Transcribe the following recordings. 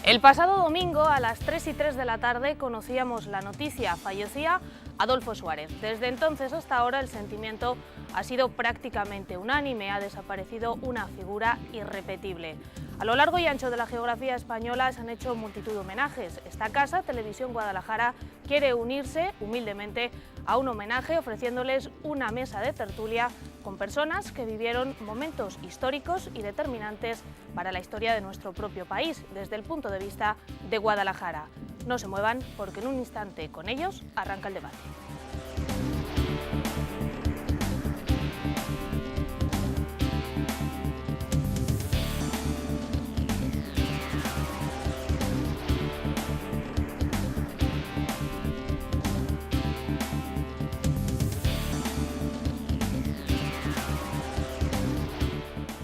El pasado domingo a las 3:03 de la tarde conocíamos la noticia: fallecía Adolfo Suárez. Desde entonces hasta ahora el sentimiento ha sido prácticamente unánime, ha desaparecido una figura irrepetible. A lo largo y ancho de la geografía española se han hecho multitud de homenajes. Esta casa, Televisión Guadalajara, quiere unirse humildemente a un homenaje ofreciéndoles una mesa de tertulia con personas que vivieron momentos históricos y determinantes para la historia de nuestro propio país, desde el punto de vista de Guadalajara. No se muevan porque en un instante con ellos arranca el debate.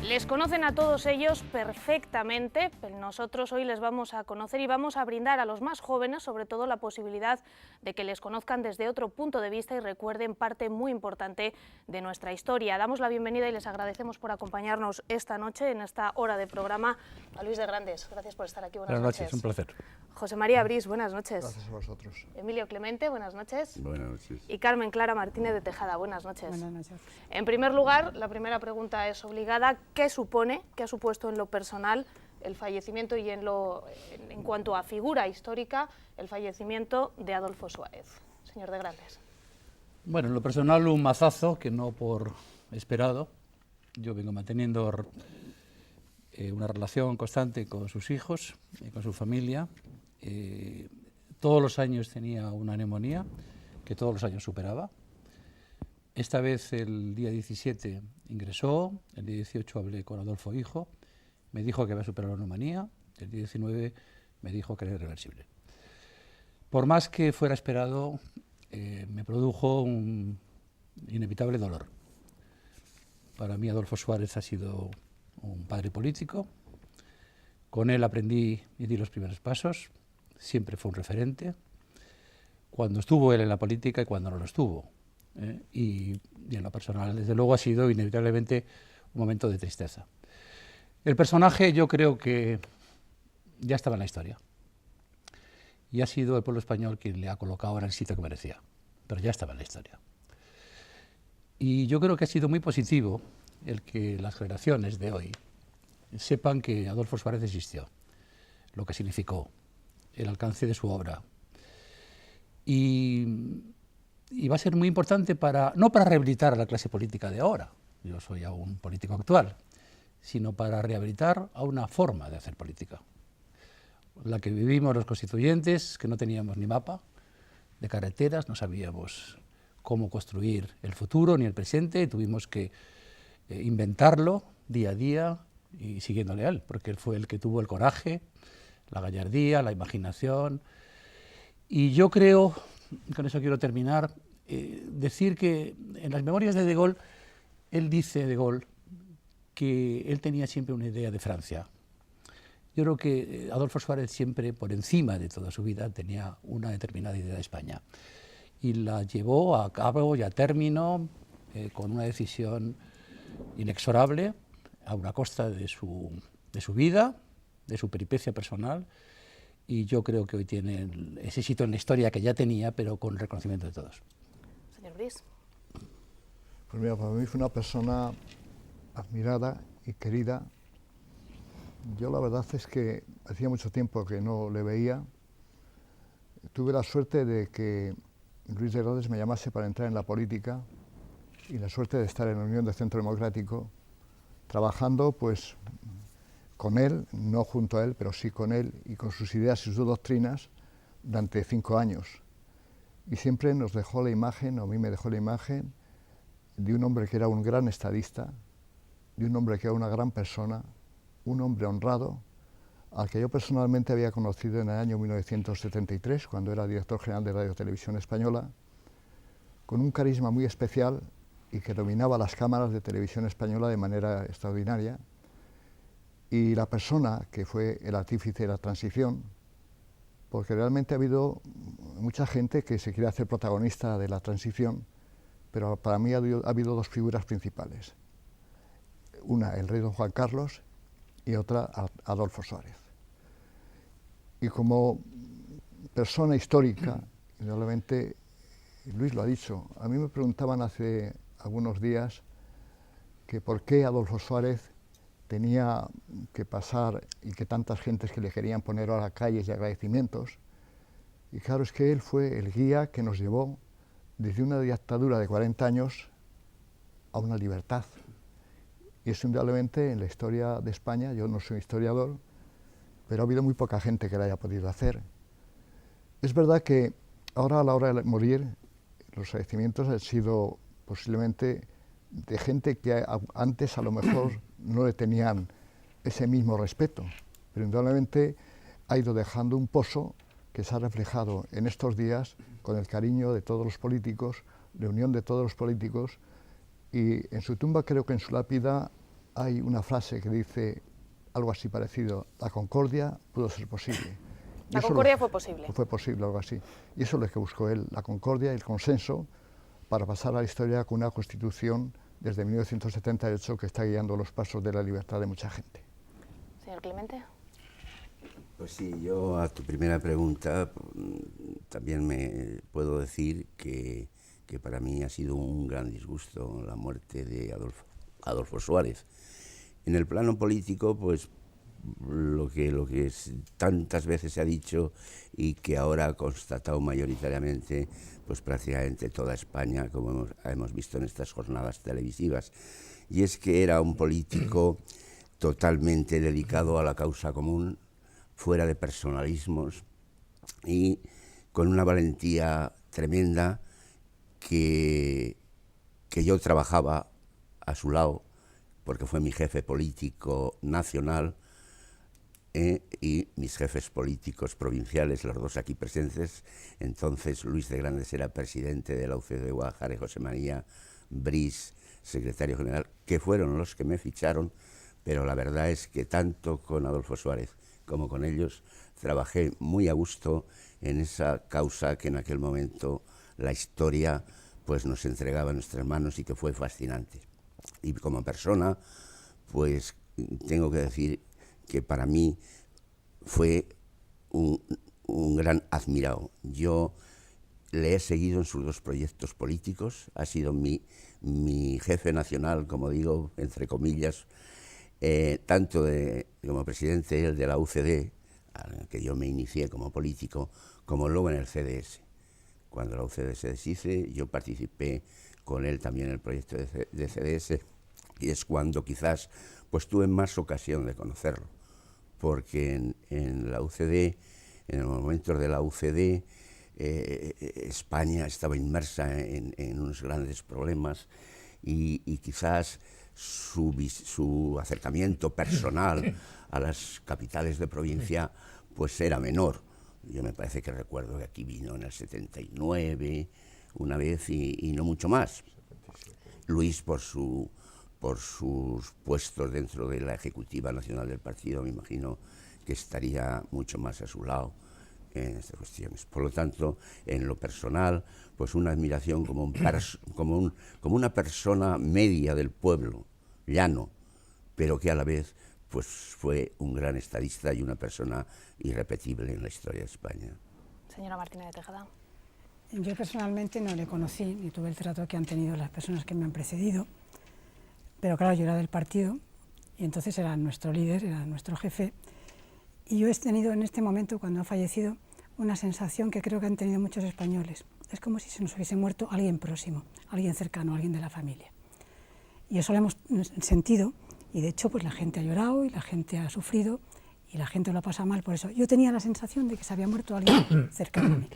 Les conocen a todos ellos perfectamente, pero nosotros hoy les vamos a conocer y vamos a brindar a los más jóvenes, sobre todo, la posibilidad de que les conozcan desde otro punto de vista y recuerden parte muy importante de nuestra historia. Damos la bienvenida y les agradecemos por acompañarnos esta noche en esta hora de programa. A Luis de Grandes, gracias por estar aquí. Buenas noches, un placer. José María Brís, buenas noches. Gracias a vosotros. Emilio Clemente, buenas noches. Buenas noches. Y Carmen Clara Martínez de Tejada, buenas noches. Buenas noches. En primer lugar, la primera pregunta es obligada: ¿qué ha supuesto en lo personal el fallecimiento y en cuanto a figura histórica, el fallecimiento de Adolfo Suárez? Señor de Grandes. Bueno, en lo personal un mazazo que no por esperado. Yo vengo manteniendo una relación constante con sus hijos, con su familia. Todos los años tenía una neumonía que todos los años superaba. Esta vez el día 17 ingresó, el día 18 hablé con Adolfo hijo, me dijo que había superado la neumonía, el día 19 me dijo que era irreversible. Por más que fuera esperado, me produjo un inevitable dolor. Para mí Adolfo Suárez ha sido un padre político, con él aprendí y di los primeros pasos, siempre fue un referente, cuando estuvo él en la política y cuando no lo estuvo. Y en lo personal, desde luego, ha sido inevitablemente un momento de tristeza. El personaje yo creo que ya estaba en la historia y ha sido el pueblo español quien le ha colocado en el sitio que merecía, pero ya estaba en la historia. Y yo creo que ha sido muy positivo el que las generaciones de hoy sepan que Adolfo Suárez existió, lo que significó, el alcance de su obra. Y va a ser muy importante no para rehabilitar a la clase política de ahora, yo soy aún político actual, sino para rehabilitar a una forma de hacer política, la que vivimos los constituyentes, que no teníamos ni mapa de carreteras, no sabíamos cómo construir el futuro ni el presente, tuvimos que inventarlo día a día y siguiéndole a él, porque él fue el que tuvo el coraje, la gallardía, la imaginación. Y yo creo, con eso quiero terminar, decir que en las memorias de Gaulle, él dice, de Gaulle, que él tenía siempre una idea de Francia. Yo creo que Adolfo Suárez siempre, por encima de toda su vida, tenía una determinada idea de España. Y la llevó a cabo y a término con una decisión inexorable, a una costa de su vida, de su peripecia personal. Y yo creo que hoy tiene ese sitio en la historia que ya tenía, pero con reconocimiento de todos. Señor Brís. Pues mira, para mí fue una persona admirada y querida. Yo la verdad es que hacía mucho tiempo que no le veía. Tuve la suerte de que Luis de Grandes me llamase para entrar en la política y la suerte de estar en la Unión de Centro Democrático, trabajando pues con él, no junto a él, pero sí con él y con sus ideas y sus doctrinas durante 5 años. Y siempre nos dejó la imagen, o a mí me dejó la imagen, de un hombre que era un gran estadista, de un hombre que era una gran persona, un hombre honrado, al que yo personalmente había conocido en el año 1973, cuando era director general de Radio Televisión Española, con un carisma muy especial y que dominaba las cámaras de televisión española de manera extraordinaria. Y la persona que fue el artífice de la transición, porque realmente ha habido mucha gente que se quiere hacer protagonista de la transición, pero para mí ha habido 2 figuras principales. Una, el rey don Juan Carlos, y otra, Adolfo Suárez. y como persona histórica, indudablemente, Luis lo ha dicho, a mí me preguntaban hace algunos días que por qué Adolfo Suárez tenía que pasar y que tantas gentes que le querían poner a las calles y agradecimientos. Y claro, es que él fue el guía que nos llevó desde una dictadura de 40 años a una libertad. Y eso indudablemente en la historia de España, yo no soy historiador, pero ha habido muy poca gente que lo haya podido hacer. Es verdad que ahora a la hora de morir, los agradecimientos han sido posiblemente de gente que antes a lo mejor no le tenían ese mismo respeto, pero indudablemente ha ido dejando un pozo que se ha reflejado en estos días con el cariño de todos los políticos, la unión de todos los políticos, y en su tumba, creo que en su lápida, hay una frase que dice algo así parecido: la concordia pudo ser posible. La concordia fue posible. Fue posible, algo así. Y eso es lo que buscó él, la concordia y el consenso, para pasar a la historia con una Constitución desde 1978 que está guiando los pasos de la libertad de mucha gente. Señor Clemente. Pues sí, yo a tu primera pregunta también me puedo decir que para mí ha sido un gran disgusto la muerte de Adolfo Suárez. En el plano político, pues lo que tantas veces se ha dicho y que ahora ha constatado mayoritariamente pues prácticamente toda España, como hemos visto en estas jornadas televisivas, y es que era un político totalmente dedicado a la causa común, fuera de personalismos y con una valentía tremenda que yo trabajaba a su lado, porque fue mi jefe político nacional y mis jefes políticos provinciales, los dos aquí presentes. Entonces Luis de Grandes era presidente de la UCD de Guadalajara y José María Briz, secretario general, que fueron los que me ficharon, pero la verdad es que tanto con Adolfo Suárez como con ellos trabajé muy a gusto en esa causa que en aquel momento la historia pues nos entregaba en nuestras manos y que fue fascinante. Y como persona, pues tengo que decir que para mí fue un gran admirado. Yo le he seguido en sus dos proyectos políticos, ha sido mi jefe nacional, como digo, entre comillas, tanto como presidente de la UCD, al que yo me inicié como político, como luego en el CDS. Cuando la UCD se deshice, yo participé con él también en el proyecto de CDS, y es cuando quizás pues tuve más ocasión de conocerlo, porque en la UCD, en los momentos de la UCD, España estaba inmersa en unos grandes problemas y quizás su acercamiento personal a las capitales de provincia pues era menor. Yo me parece que recuerdo que aquí vino en el 79 una vez y no mucho más. Luis, por sus puestos dentro de la Ejecutiva Nacional del Partido, me imagino que estaría mucho más a su lado en estas cuestiones. Por lo tanto, en lo personal, pues una admiración como una persona media del pueblo, llano, pero que a la vez pues fue un gran estadista y una persona irrepetible en la historia de España. Señora Martínez de Tejada. Yo personalmente no le conocí, ni tuve el trato que han tenido las personas que me han precedido, pero claro, yo era del partido y entonces era nuestro líder, era nuestro jefe, y yo he tenido en este momento, cuando ha fallecido, una sensación que creo que han tenido muchos españoles. Es como si se nos hubiese muerto alguien próximo, alguien cercano, alguien de la familia. Y eso lo hemos sentido, y de hecho pues la gente ha llorado y la gente ha sufrido y la gente lo ha pasado mal por eso. Yo tenía la sensación de que se había muerto alguien cercano a mí.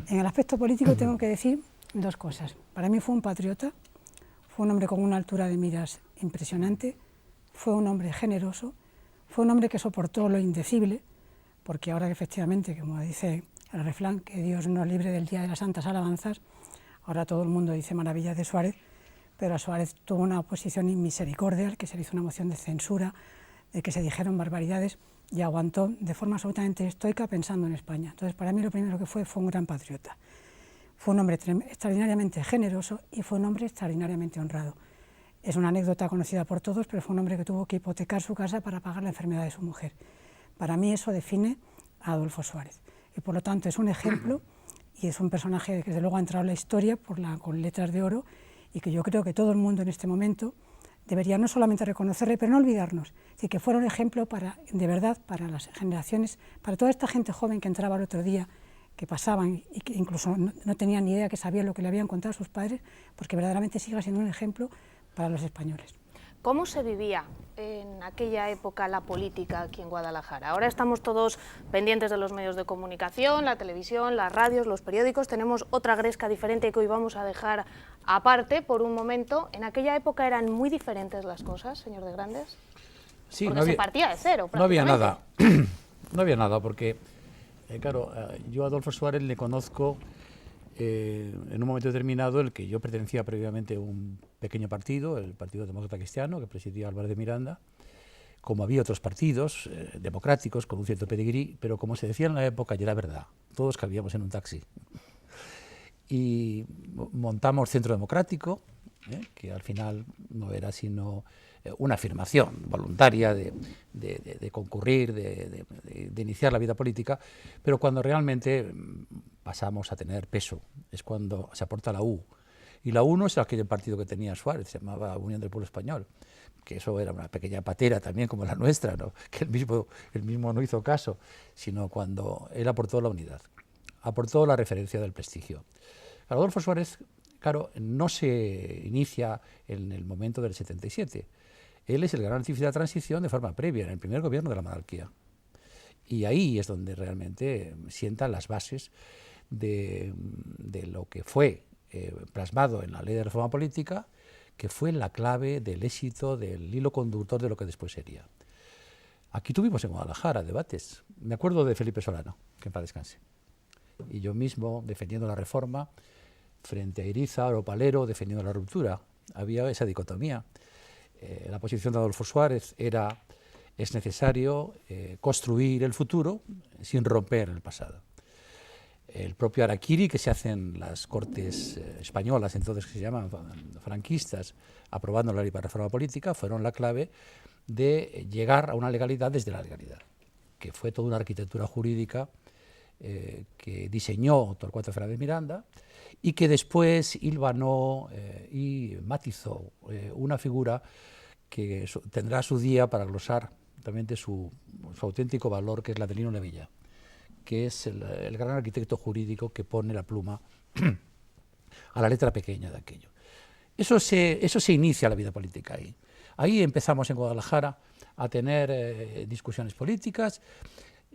En el aspecto político tengo que decir dos cosas. Para mí fue un patriota, fue un hombre con una altura de miras impresionante, fue un hombre generoso, fue un hombre que soportó lo indecible, porque ahora que efectivamente, como dice el refrán, que Dios nos libre del día de las santas alabanzas, ahora todo el mundo dice maravillas de Suárez, pero a Suárez tuvo una oposición inmisericordial, que se le hizo una moción de censura, de que se dijeron barbaridades, y aguantó de forma absolutamente estoica pensando en España. Entonces, para mí lo primero que fue un gran patriota. Fue un hombre extraordinariamente generoso y fue un hombre extraordinariamente honrado. Es una anécdota conocida por todos, pero fue un hombre que tuvo que hipotecar su casa para pagar la enfermedad de su mujer. Para mí eso define a Adolfo Suárez. Y por lo tanto es un ejemplo y es un personaje que desde luego ha entrado en la historia con letras de oro, y que yo creo que todo el mundo en este momento debería no solamente reconocerle, pero no olvidarnos, y que fuera un ejemplo de verdad para las generaciones, para toda esta gente joven que entraba el otro día, que pasaban y que incluso no tenían ni idea, que sabían lo que le habían contado a sus padres, porque verdaderamente siga siendo un ejemplo para los españoles. ¿Cómo se vivía en aquella época la política aquí en Guadalajara? Ahora estamos todos pendientes de los medios de comunicación, la televisión, las radios, los periódicos. Tenemos otra gresca diferente que hoy vamos a dejar aparte por un momento. ¿En aquella época eran muy diferentes las cosas, señor de Grandes? Sí, porque se partía de cero, no había prácticamente. nada. No había nada, porque, claro, yo a Adolfo Suárez le conozco en un momento determinado, el que yo pertenecía previamente a un pequeño partido, el Partido Demócrata Cristiano, que presidía Álvarez de Miranda, como había otros partidos democráticos con un cierto pedigrí, pero como se decía en la época, y era verdad, todos cabíamos en un taxi. Y montamos Centro Democrático, que al final no era sino una afirmación voluntaria de concurrir, de iniciar la vida política, pero cuando realmente pasamos a tener peso es cuando se aporta la U. Y la U no es aquel partido que tenía Suárez, se llamaba Unión del Pueblo Español, que eso era una pequeña patera también como la nuestra, ¿no? Que él mismo no hizo caso, sino cuando él aportó la unidad, aportó la referencia del prestigio. Adolfo Suárez, claro, no se inicia en el momento del 77. Él es el gran artífice de la transición de forma previa, en el primer gobierno de la monarquía. Y ahí es donde realmente sientan las bases de lo que fue plasmado en la ley de reforma política, que fue la clave del éxito, del hilo conductor de lo que después sería. Aquí tuvimos en Guadalajara debates. Me acuerdo de Felipe Solano, que en paz descanse. Y yo mismo defendiendo la reforma, frente a Irízar o Palero defendiendo la ruptura. Había esa dicotomía. La posición de Adolfo Suárez era: es necesario construir el futuro sin romper el pasado. El propio harakiri que se hace en las Cortes españolas, entonces que se llaman franquistas, aprobando la ley para reforma política, fueron la clave de llegar a una legalidad desde la legalidad, que fue toda una arquitectura jurídica que diseñó Torcuato Fernández Miranda y que después hilvanó y matizó una figura que tendrá su día para glosar también de su auténtico valor, que es la de Lino Nevilla, que es el gran arquitecto jurídico que pone la pluma a la letra pequeña de aquello. Eso se inicia la vida política ahí. Ahí empezamos en Guadalajara a tener discusiones políticas,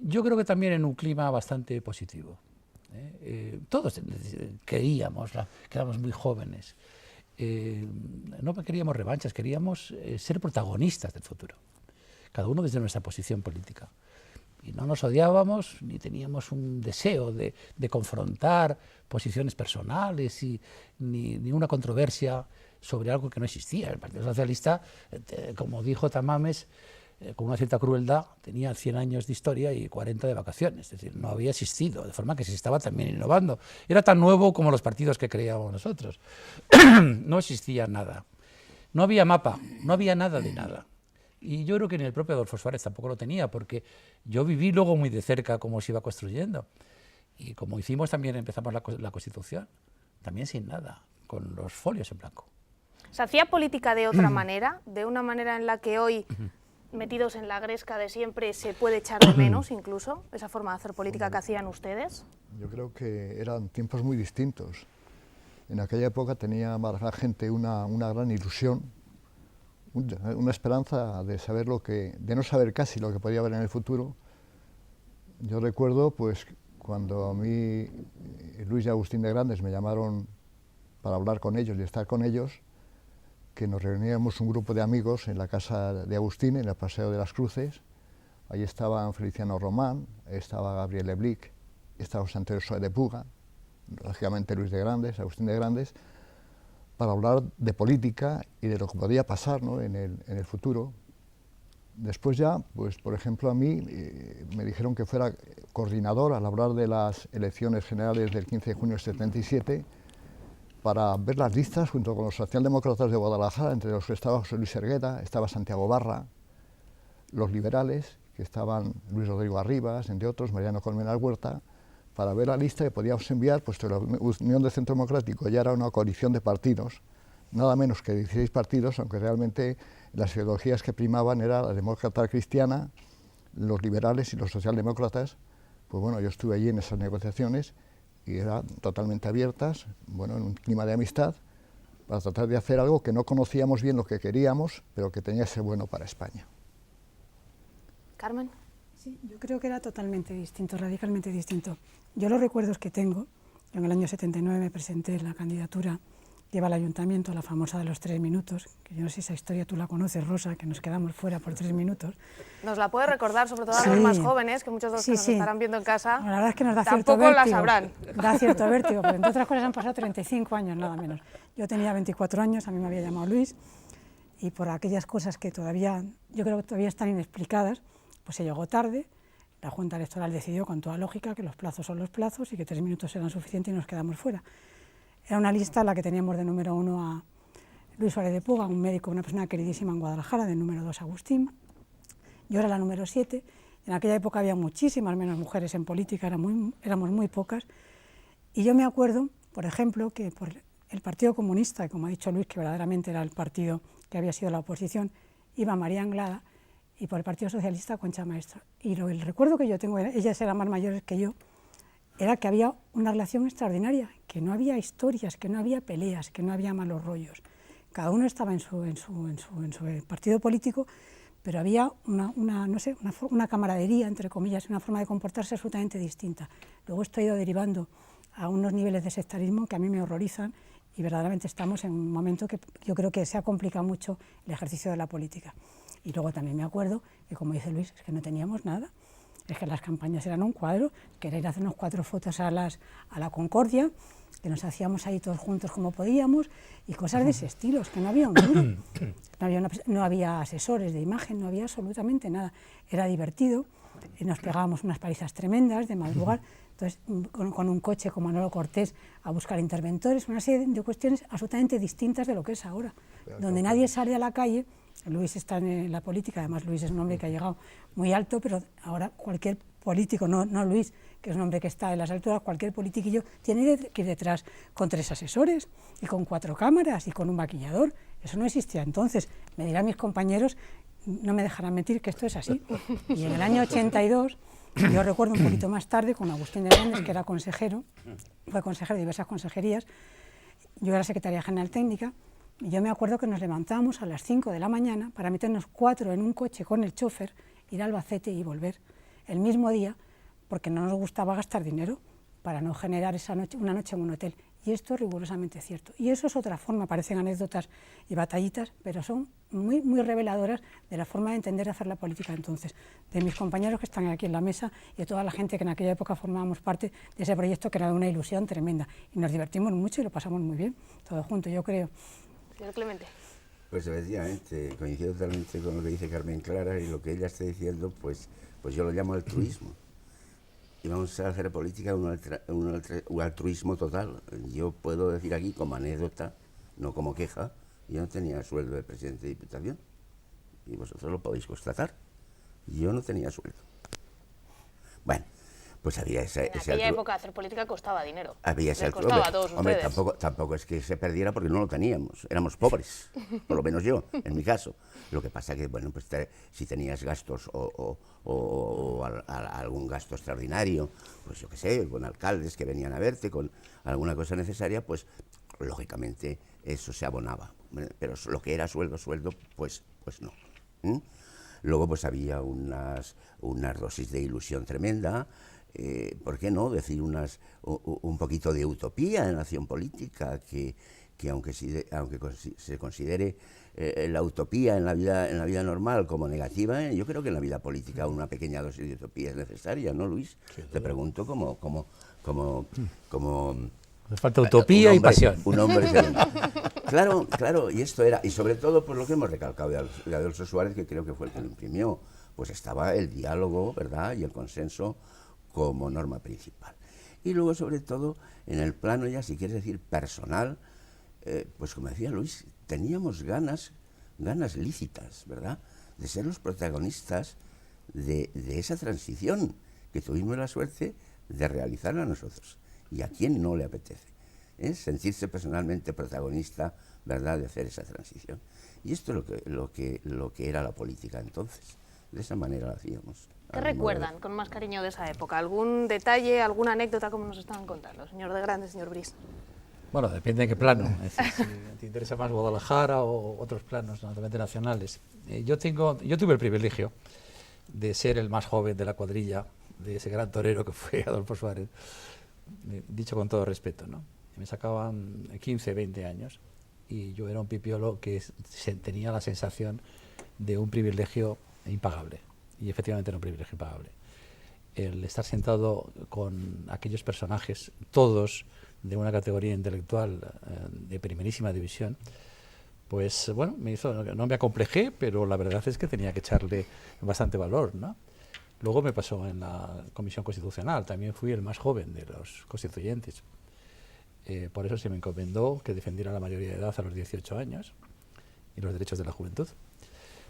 yo creo que también en un clima bastante positivo. Todos queríamos, que éramos muy jóvenes, no queríamos revanchas, queríamos ser protagonistas del futuro, cada uno desde nuestra posición política. Y no nos odiábamos, ni teníamos un deseo de confrontar posiciones personales, ni una controversia sobre algo que no existía. El Partido Socialista, como dijo Tamames, con una cierta crueldad, tenía 100 años de historia y 40 de vacaciones, es decir, no había existido, de forma que se estaba también innovando. Era tan nuevo como los partidos que creíamos nosotros. No existía nada, no había mapa, no había nada de nada. Y yo creo que ni el propio Adolfo Suárez tampoco lo tenía, porque yo viví luego muy de cerca cómo se iba construyendo. Y como hicimos también, empezamos la Constitución, también sin nada, con los folios en blanco. ¿Se hacía política de otra manera? ¿De una manera en la que hoy, metidos en la gresca de siempre, se puede echar de menos incluso esa forma de hacer política que hacían ustedes? Yo creo que eran tiempos muy distintos. En aquella época tenía la gente una gran ilusión, una esperanza de saber de no saber casi lo que podía haber en el futuro. Yo recuerdo, pues, cuando a mí Luis y Agustín de Grandes me llamaron para hablar con ellos y estar con ellos, que nos reuníamos un grupo de amigos en la casa de Agustín, en el Paseo de las Cruces. Ahí estaban Feliciano Román, estaba Gabriel Leblic, estaba José Antonio Soler de Puga, lógicamente Luis de Grandes, Agustín de Grandes, para hablar de política y de lo que podía pasar, ¿no?, en el futuro. Después ya, pues, por ejemplo, a mí me dijeron que fuera coordinador al hablar de las elecciones generales del 15 de junio del 77, para ver las listas junto con los socialdemócratas de Guadalajara, entre los que estaba José Luis Hergueta, estaba Santiago Barra, los liberales, que estaban Luis Rodrigo Arribas, entre otros, Mariano Colmenar Huerta, para ver la lista que podíamos enviar, puesto que la Unión de Centro Democrático ya era una coalición de partidos, nada menos que 16 partidos, aunque realmente las ideologías que primaban era la demócrata cristiana, los liberales y los socialdemócratas. Pues bueno, yo estuve allí en esas negociaciones y eran totalmente abiertas, bueno, en un clima de amistad, para tratar de hacer algo que no conocíamos bien lo que queríamos, pero que tenía que ser bueno para España. Carmen. Sí, yo creo que era totalmente distinto, radicalmente distinto. Yo los recuerdos que tengo, en el año 79 me presenté en la candidatura que iba al ayuntamiento, la famosa de los 3 minutos, que yo no sé si esa historia tú la conoces, Rosa, que nos quedamos fuera por 3 minutos. Nos la puede recordar, sobre todo a los más jóvenes, que muchos de los que nos estarán viendo en casa la verdad es que nos da cierto tampoco vértigo, la sabrán. Da cierto vértigo, porque entre otras cosas han pasado 35 años, nada menos. Yo tenía 24 años, a mí me había llamado Luis, y por aquellas cosas que todavía, yo creo que todavía están inexplicadas, pues se llegó tarde. La Junta Electoral decidió con toda lógica que los plazos son los plazos y que 3 minutos eran suficientes y nos quedamos fuera. Era una lista en la que teníamos de número 1 a Luis Suárez de Puga, un médico, una persona queridísima en Guadalajara, de número 2 a Agustín. Yo era la número 7. En aquella época había muchísimas menos mujeres en política, éramos muy pocas. Y yo me acuerdo, por ejemplo, que por el Partido Comunista, como ha dicho Luis, que verdaderamente era el partido que había sido la oposición, iba María Anglada, y por el Partido Socialista Concha Maestra. Y el recuerdo que yo tengo, ellas eran más mayores que yo, era que había una relación extraordinaria, que no había historias, que no había peleas, que no había malos rollos. Cada uno estaba en su partido político, pero había una camaradería, entre comillas, una forma de comportarse absolutamente distinta. Luego esto ha ido derivando a unos niveles de sectarismo que a mí me horrorizan, y verdaderamente estamos en un momento que yo creo que se ha complicado mucho el ejercicio de la política. Y luego también me acuerdo que, como dice Luis, es que no teníamos nada. Es que las campañas eran un cuadro, que era ir a hacernos 4 fotos a la Concordia, que nos hacíamos ahí todos juntos como podíamos, y cosas de ese estilo, es que no había un duro, no había asesores de imagen, no había absolutamente nada. Era divertido, y nos pegábamos unas palizas tremendas de madrugar, entonces con un coche como Manolo Cortés a buscar interventores, una serie de cuestiones absolutamente distintas de lo que es ahora, donde nadie sale a la calle. Luis está en la política, además Luis es un hombre que ha llegado muy alto, pero ahora cualquier político, no Luis, que es un hombre que está en las alturas, cualquier politiquillo tiene que ir detrás con 3 asesores y con 4 cámaras y con un maquillador. Eso no existía entonces. Me dirán mis compañeros, no me dejarán mentir, que esto es así. Y en el año 82, yo recuerdo un poquito más tarde, con Agustín Hernández, que era consejero, fue consejero de diversas consejerías, yo era secretaria general técnica. Y yo me acuerdo que nos levantábamos a las 5 de la mañana para meternos 4 en un coche con el chofer, ir a Albacete y volver el mismo día, porque no nos gustaba gastar dinero para no generar una noche en un hotel. Y esto es rigurosamente cierto. Y eso es otra forma, parecen anécdotas y batallitas, pero son muy, muy reveladoras de la forma de entender y hacer la política entonces, de mis compañeros que están aquí en la mesa y de toda la gente que en aquella época formábamos parte de ese proyecto, que era una ilusión tremenda. Y nos divertimos mucho y lo pasamos muy bien, todos juntos, yo creo. Señor Clemente. Pues efectivamente, coincido totalmente con lo que dice Carmen Clara, y lo que ella está diciendo, pues yo lo llamo altruismo. Y vamos a hacer política un altruismo total. Yo puedo decir aquí como anécdota, no como queja, yo no tenía sueldo de presidente de Diputación, y vosotros lo podéis constatar. Yo no tenía sueldo. Bueno, pues había ese... En aquella época hacer política costaba dinero. Había ese costaba a todos ustedes. Hombre, tampoco es que se perdiera porque no lo teníamos, éramos pobres, por lo menos yo, en mi caso. Lo que pasa que, bueno, pues si tenías gastos o algún gasto extraordinario, pues yo qué sé, con alcaldes que venían a verte, con alguna cosa necesaria, pues lógicamente eso se abonaba. Pero lo que era sueldo, pues no. Luego pues había unas dosis de ilusión tremenda. ¿Por qué no decir un poquito de utopía en la acción política, que aunque se considere la utopía en la vida normal como negativa, yo creo que en la vida política una pequeña dosis de utopía es necesaria, ¿no, Luis? Sí, te pregunto como me falta utopía y pasión. Un hombre claro, y esto era, y sobre todo por lo que hemos recalcado de Adolfo Suárez, que creo que fue el que lo imprimió, pues estaba el diálogo, ¿verdad?, y el consenso como norma principal. Y luego, sobre todo, en el plano ya, si quieres decir, personal, pues como decía Luis, teníamos ganas lícitas, ¿verdad?, de ser los protagonistas de esa transición que tuvimos la suerte de realizarla nosotros. ¿Y a quién no le apetece? Sentirse personalmente protagonista, ¿verdad?, de hacer esa transición. Y esto es lo que era la política entonces. De esa manera la hacíamos. ¿Qué recuerdan con más cariño de esa época? ¿Algún detalle, alguna anécdota como nos estaban contando? Señor de Grandes, señor Briz. Bueno, depende de qué plano. Es decir, si te interesa más Guadalajara o otros planos, naturalmente nacionales. Yo tuve el privilegio de ser el más joven de la cuadrilla, de ese gran torero que fue Adolfo Suárez, dicho con todo respeto, ¿no? Me sacaban 15, 20 años y yo era un pipiolo que tenía la sensación de un privilegio impagable, y efectivamente era un privilegio impagable. El estar sentado con aquellos personajes, todos de una categoría intelectual de primerísima división, pues bueno, no me acomplejé, pero la verdad es que tenía que echarle bastante valor, ¿no? Luego me pasó en la Comisión Constitucional, también fui el más joven de los constituyentes. Por eso se me encomendó que defendiera la mayoría de edad a los 18 años y los derechos de la juventud.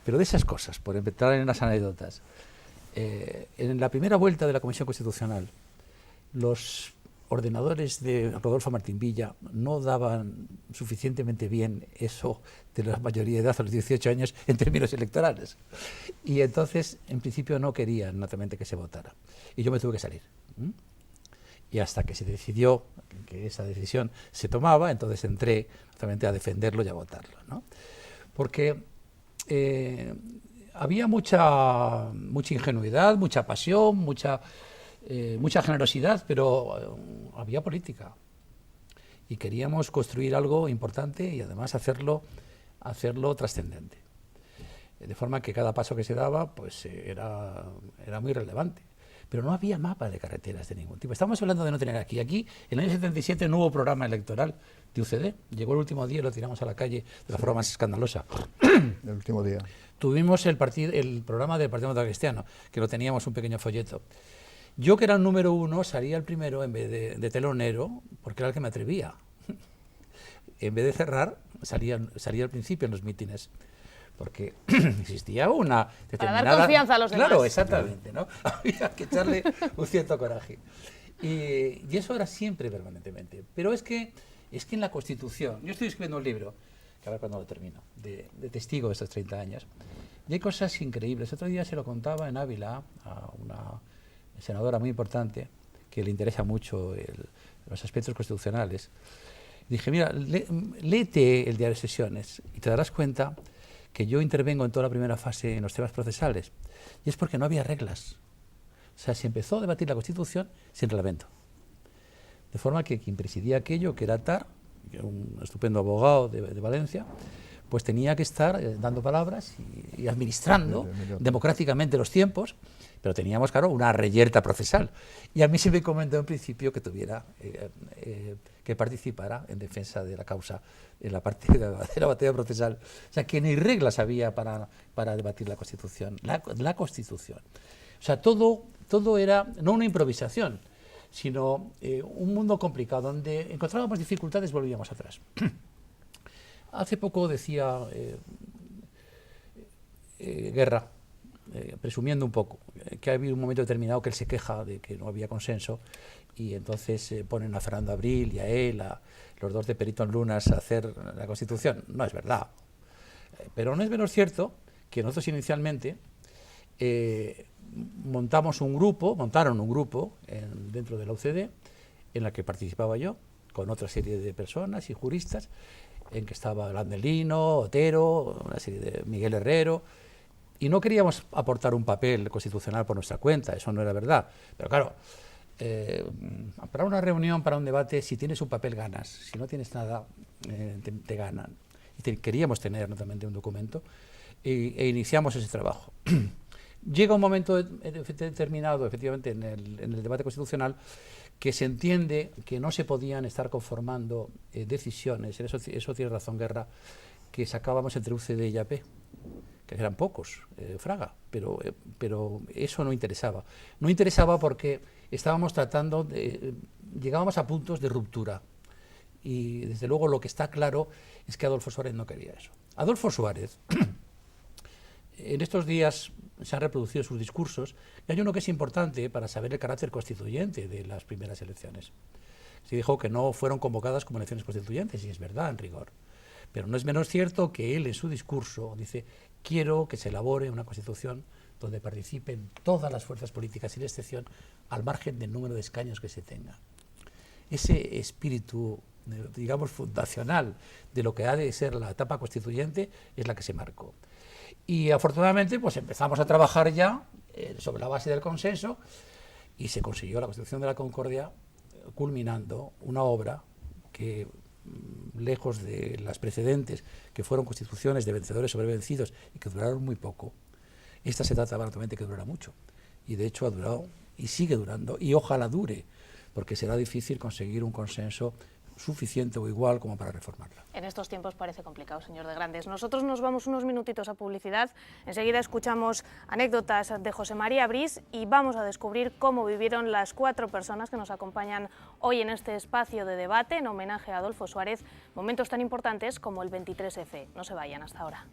Pero de esas cosas, por entrar en las anécdotas, en la primera vuelta de la Comisión Constitucional, los ordenadores de Rodolfo Martín Villa no daban suficientemente bien eso de la mayoría de edad a los 18 años en términos electorales. Y entonces, en principio, no querían naturalmente que se votara. Y yo me tuve que salir. Y hasta que se decidió que esa decisión se tomaba, entonces entré naturalmente a defenderlo y a votarlo, ¿no? Porque había mucha ingenuidad, mucha pasión, mucha generosidad, pero había política. Y queríamos construir algo importante y además hacerlo trascendente. De forma que cada paso que se daba pues era muy relevante. Pero no había mapa de carreteras de ningún tipo. Estamos hablando de no tener aquí. Aquí, en el año 77, no hubo programa electoral de UCD. Llegó el último día y lo tiramos a la calle de la forma más escandalosa. El último día. Tuvimos el programa del Partido Demócrata Cristiano, que lo teníamos un pequeño folleto. Yo, que era el número 1, salía el primero en vez de telonero, porque era el que me atrevía. En vez de cerrar, salía al principio en los mítines. Porque existía una determinada... Para dar confianza a los demás. Claro, exactamente, ¿no? Había que echarle un cierto coraje. Y eso era siempre, permanentemente. Pero es que en la Constitución... Yo estoy escribiendo un libro, que a ver cuándo lo termino, de testigo de estos 30 años. Y hay cosas increíbles. Otro día se lo contaba en Ávila a una senadora muy importante, que le interesa mucho los aspectos constitucionales. Dije, mira, léete el diario de sesiones y te darás cuenta que yo intervengo en toda la primera fase en los temas procesales. Y es porque no había reglas. O sea, se empezó a debatir la Constitución sin reglamento. De forma que quien presidía aquello, que era Tar, un estupendo abogado de Valencia, pues tenía que estar dando palabras y administrando democráticamente los tiempos, pero teníamos, claro, una reyerta procesal. Y a mí se me encomendó en principio que tuviera, que participara en defensa de la causa en la parte de la batalla procesal. O sea, que ni reglas había para debatir la Constitución. La Constitución. O sea, todo era no una improvisación, sino un mundo complicado, donde encontrábamos dificultades, volvíamos atrás. Hace poco decía Guerra, presumiendo un poco, que ha habido un momento determinado que él se queja de que no había consenso y entonces ponen a Fernando Abril y a él, a los dos de perito en lunas, a hacer la Constitución. No es verdad. Pero no es menos cierto que nosotros inicialmente montaron un grupo dentro de la UCD en la que participaba yo, con otra serie de personas y juristas, en que estaba Landelino, Otero, una serie de Miguel Herrero, y no queríamos aportar un papel constitucional por nuestra cuenta, eso no era verdad. Pero claro, para una reunión, para un debate, si tienes un papel ganas, si no tienes nada, te ganan. Y queríamos tener naturalmente un documento e iniciamos ese trabajo. Llega un momento determinado, efectivamente, en el debate constitucional, que se entiende que no se podían estar conformando decisiones, en eso tiene razón Guerra, que sacábamos entre UCD y AP, que eran pocos, Fraga, pero eso no interesaba. No interesaba porque estábamos llegábamos a puntos de ruptura. Y desde luego lo que está claro es que Adolfo Suárez no quería eso. Adolfo Suárez en estos días se han reproducido sus discursos y hay uno que es importante para saber el carácter constituyente de las primeras elecciones. Se dijo que no fueron convocadas como elecciones constituyentes, y es verdad, en rigor. Pero no es menos cierto que él en su discurso dice: quiero que se elabore una constitución donde participen todas las fuerzas políticas sin excepción, al margen del número de escaños que se tenga. Ese espíritu, digamos, fundacional de lo que ha de ser la etapa constituyente es la que se marcó. Y afortunadamente pues empezamos a trabajar ya sobre la base del consenso y se consiguió la Constitución de la Concordia, culminando una obra que, lejos de las precedentes, que fueron constituciones de vencedores sobre vencidos y que duraron muy poco, esta se trata naturalmente que durará mucho. Y de hecho ha durado y sigue durando, y ojalá dure, porque será difícil conseguir un consenso suficiente o igual como para reformarla. En estos tiempos parece complicado, señor de Grandes. Nosotros nos vamos unos minutitos a publicidad, enseguida escuchamos anécdotas de José María Brís y vamos a descubrir cómo vivieron las 4 personas que nos acompañan hoy en este espacio de debate en homenaje a Adolfo Suárez, momentos tan importantes como el 23F. No se vayan, hasta ahora.